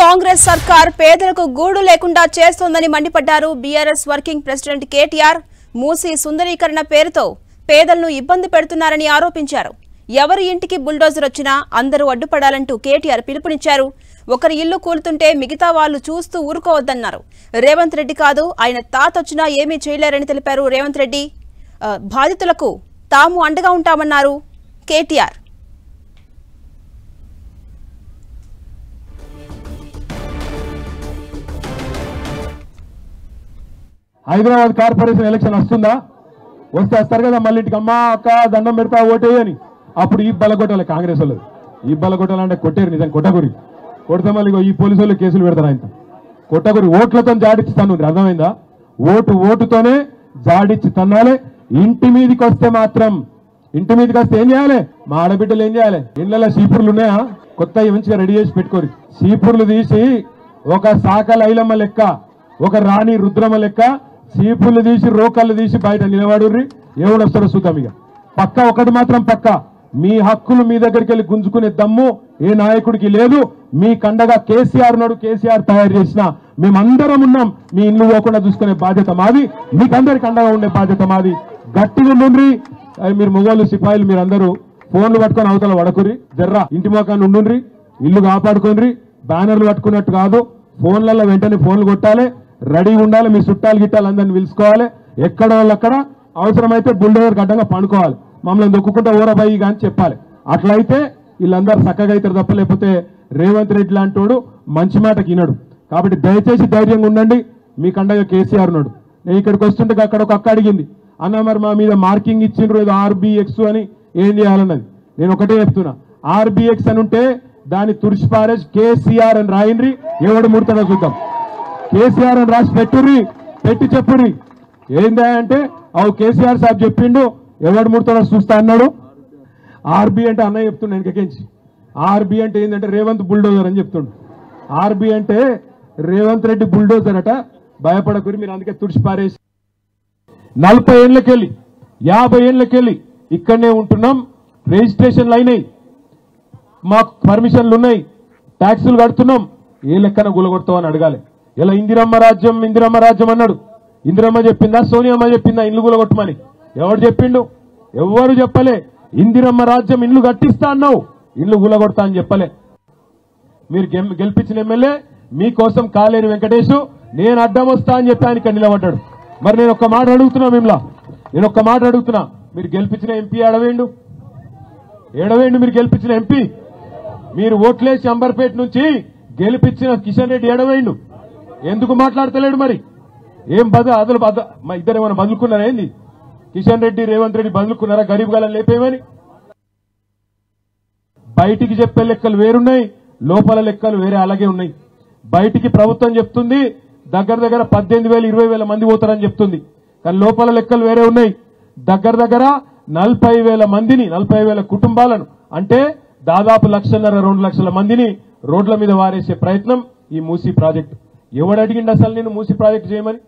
కాంగ్రెస్ సర్కార్ పేదలకు గూడు లేకుండా చేస్తోందని మండిపడ్డారు BRS working president KTR. Musi సుందరీకరణ పేరుతో పేదలను ఇబ్బంది పెడుతున్నారని ఆరోపించారు. ఎవరి ఇంటికి బుల్డోజర్ వచ్చినా అందరూ అడ్డుపడాలంటూ కేటీఆర్ పిలుపునిచ్చారు. ఒకరి ఇల్లు కూలుతుంటే మిగతా వాళ్లు చూస్తూ ఊరుకోవద్దన్నారు. రేవంత్ రెడ్డి కాదు, ఆయన తాతొచ్చినా ఏమీ చేయలేరని తెలిపారు రేవంత్ రెడ్డి. బాధితులకు తాము అండగా ఉంటామన్నారు కేటీఆర్. హైదరాబాద్ కార్పొరేషన్ ఎలక్షన్ వస్తుందా? వస్తే వస్తారు కదా మళ్ళీ ఇంటికి అమ్మా అక్క దండం పెడతా ఓటేయని. అప్పుడు ఈ బలగొట్టాలి కాంగ్రెస్ వాళ్ళు. ఈ బలగొట్టాలంటే కొట్టేరు, నిజం కొట్టగురి కొడితే మళ్ళీ ఈ పోలీసు వాళ్ళు కేసులు పెడతారు. ఆయన కొట్టగురి ఓట్లతో జాడిచ్చి తను అర్థమైందా? ఓటుతోనే జాడిచ్చి తన్నాలి. ఇంటి మీదకి వస్తే మాత్రం ఇంటి మీదకి వస్తే ఏం చేయాలి? మా ఆడబిడ్డలు ఏం చేయాలి? ఇళ్లలో సీపుర్లు ఉన్నాయా? కొత్త మంచిగా రెడీ చేసి పెట్టుకోరు. సీపుర్లు తీసి ఒక సాకల ఐలమ్మ లెక్క, ఒక రాణి రుద్రమ్మ లెక్క సీపులు తీసి రోకళ్ళు తీసి బయట నిలబడుర్రి. ఎవడొస్తాడో చూద్దాం. ఇక పక్క ఒకటి మాత్రం పక్క, మీ హక్కులు మీ దగ్గరికి వెళ్ళి గుంజుకునే దమ్ము ఏ నాయకుడికి లేదు. మీ కండగా కేసీఆర్ నాడు కేసీఆర్ తయారు చేసిన మేమందరం ఉన్నాం. మీ ఇల్లు పోకుండా చూసుకునే బాధ్యత మాది, మీకందరికి అండగా ఉండే బాధ్యత మాది. గట్టిగా ఉండుండ్రి. మీరు మొగోళ్ళు సిపాయిలు మీరందరూ ఫోన్లు పట్టుకొని అవతల వడకుర్రి. జర్రా ఇంటి మొఖాన్ని ఉండుండ్రి, ఇల్లు కాపాడుకోండి. బ్యానర్లు పట్టుకున్నట్టు కాదు, ఫోన్లలో వెంటనే ఫోన్లు కొట్టాలి, రెడీ ఉండాలి. మీ చుట్టాలు గిట్టాలు అందరిని పిలుచుకోవాలి. ఎక్కడ వాళ్ళు అక్కడ అవసరమైతే బుల్డోజర్ గడ్డంగా పండుకోవాలి. మమ్మల్ని దొక్కుకుంటా ఊరబాయి కానీ చెప్పాలి. అట్లయితే వీళ్ళందరూ చక్కగా అవుతారు తప్ప లేకపోతే రేవంత్ రెడ్డి లాంటి వాడు మంచి మాటకి వినడు. కాబట్టి దయచేసి ధైర్యంగా ఉండండి. మీ కండగా కేసీఆర్ ఉన్నాడు. నేను ఇక్కడికి వస్తుంటే అక్కడ ఒక అక్క అడిగింది, అన్న మరి మా మీద మార్కింగ్ ఇచ్చిండ్రు ఏదో RBX అని, ఏం చేయాలన్నది. నేను ఒకటే చెప్తున్నా, RBX అని ఉంటే దాన్ని తుడిచిపారేసి కేసీఆర్ అని రాయండ్రి. ఎవడు ముడతాడో చూద్దాం. కేసీఆర్ అని రాసి పెట్టుర్రి, పెట్టి చెప్పుర్రి. ఏందా అంటే అవు కేసీఆర్ సాబ్ చెప్పిండు, ఎవడు ముడతాడో చూస్తా అన్నాడు. RB అంటే అన్నయ్య చెప్తుండే వెనకకించి. RB అంటే ఏంటంటే రేవంత్ బుల్డోజర్ అని చెప్తుండు. RB అంటే రేవంత్ రెడ్డి బుల్డోజర్ అట. భయపడకురి మీరు, అందుకే తుడిచిపారేసి 40 ఏళ్ళకెళ్ళి 50 ఏళ్ళకెళ్ళి ఇక్కడనే ఉంటున్నాం. రిజిస్ట్రేషన్లు అయినాయి, మాకు పర్మిషన్లు ఉన్నాయి, ట్యాక్సులు కడుతున్నాం. ఏ లెక్కన గులగొడతావు అని అడగాలి. ఇలా ఇందిరమ్మ రాజ్యం అన్నాడు. ఇందిరమ్మ చెప్పిందా సోనియమ్మ చెప్పిందా ఇల్లు గులగొట్టమని? ఎవరు చెప్పిండు? ఎవరు చెప్పలే. ఇందిరమ్మ రాజ్యం ఇల్లు కట్టిస్తా అన్నావు, ఇల్లు గులగొడతా అని చెప్పలే. మీరు గెలిపించిన ఎమ్మెల్యే మీకోసం కాలేని వెంకటేశు నేను అడ్డం వస్తా అని చెప్పి ఆయన ఇక్కడ నిలబడ్డాడు. మరి నేను ఒక్క మాట అడుగుతున్నా మిమ్మల్ని, నేను ఒక్క మాట అడుగుతున్నా, మీరు గెలిపించిన ఎంపీ ఏడవేండు? మీరు గెలిపించిన ఎంపీ, మీరు ఓట్లేసి అంబర్పేట నుంచి గెలిపించిన కిషన్ రెడ్డి ఏడవేండు? ఎందుకు మాట్లాడతలేడు? మరి ఏం అదలు మా ఇద్దరు ఏమైనా బదులుకున్నారా ఏంది? కిషన్ రెడ్డి రేవంత్ రెడ్డి బదులుకున్నారా గరీబ్ గాలను లేపేమని? బయటికి చెప్పే లెక్కలు వేరున్నాయి, లోపల లెక్కలు వేరే అలాగే ఉన్నాయి. బయటికి ప్రభుత్వం చెప్తుంది దగ్గర 18,000 20,000 మంది పోతారని చెప్తుంది, కానీ లోపల లెక్కలు వేరే ఉన్నాయి. దగ్గర 40,000 మందిని, 40,000 కుటుంబాలను, అంటే దాదాపు 1,50,000 2 లక్షల మందిని రోడ్ల మీద వారేసే ప్రయత్నం ఈ మూసీ ప్రాజెక్టు. ఎవడు అడిగిండు అసలు నేను మూసీ ప్రాజెక్టు చేయమని?